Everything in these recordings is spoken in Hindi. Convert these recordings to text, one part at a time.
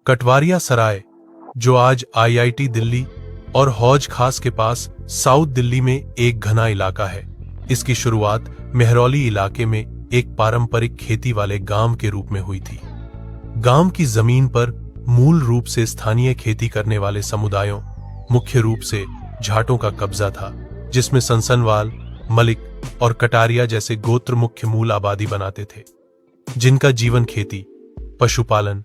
कटवारिया सराय, जो आज आईआईटी दिल्ली और हौज खास के पास साउथ दिल्ली में एक घना इलाका है, इसकी शुरुआत मेहरौली इलाके में एक पारंपरिक खेती वाले गांव के रूप में हुई थी। गांव की जमीन पर मूल रूप से स्थानीय खेती करने वाले समुदायों, मुख्य रूप से जाटों का कब्जा था, जिसमें सनसनवाल, मलिक और कटारिया जैसे गोत्र मुख्य मूल आबादी बनाते थे, जिनका जीवन खेती, पशुपालन,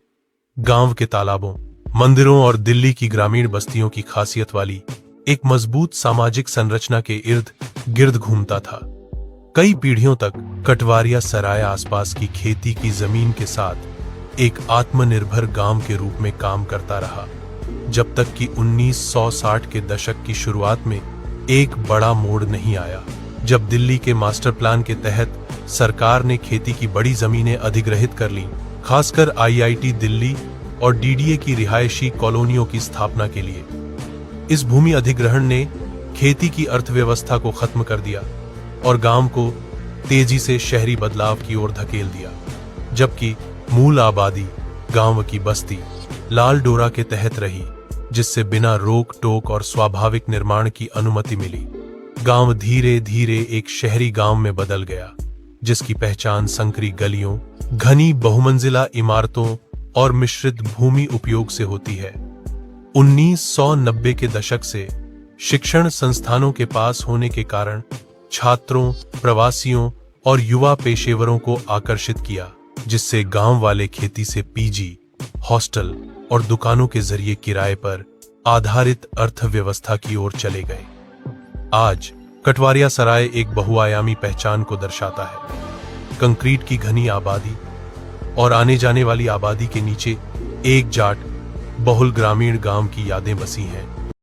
गांव के तालाबों, मंदिरों और दिल्ली की ग्रामीण बस्तियों की खासियत वाली एक मजबूत सामाजिक संरचना के इर्द गिर्द घूमता था। कई पीढ़ियों तक कटवारिया सराय आसपास की खेती की जमीन के साथ एक आत्मनिर्भर गांव के रूप में काम करता रहा, जब तक कि 1960 के दशक की शुरुआत में एक बड़ा मोड़ नहीं आया, जब दिल्ली के मास्टर प्लान के तहत सरकार ने खेती की बड़ी जमीनें अधिग्रहित कर लीं, खासकर आईआईटी दिल्ली और डीडीए की रिहायशी कॉलोनियों की स्थापना के लिए। इस भूमि अधिग्रहण ने खेती की अर्थव्यवस्था को खत्म कर दिया और गांव को तेजी से शहरी बदलाव की ओर धकेल दिया, जबकि मूल आबादी, गांव की बस्ती, लाल डोरा के तहत रही, जिससे बिना रोक टोक और स्वाभाविक निर्माण की अनुमति मिली। गांव धीरे धीरे एक शहरी गांव में बदल गया, जिसकी पहचान संकरी गलियों, घनी बहुमंजिला इमारतों और मिश्रित भूमि उपयोग से होती है। 1990 के दशक से शिक्षण संस्थानों के पास होने के कारण छात्रों, प्रवासियों और युवा पेशेवरों को आकर्षित किया, जिससे गांव वाले खेती से पीजी, हॉस्टल और दुकानों के जरिए किराए पर आधारित अर्थव्यवस्था की ओर चले गए। आज कटवारिया सराय एक बहुआयामी पहचान को दर्शाता है। कंक्रीट की घनी आबादी और आने जाने वाली आबादी के नीचे एक जाट बहुल ग्रामीण गांव की यादें बसी हैं,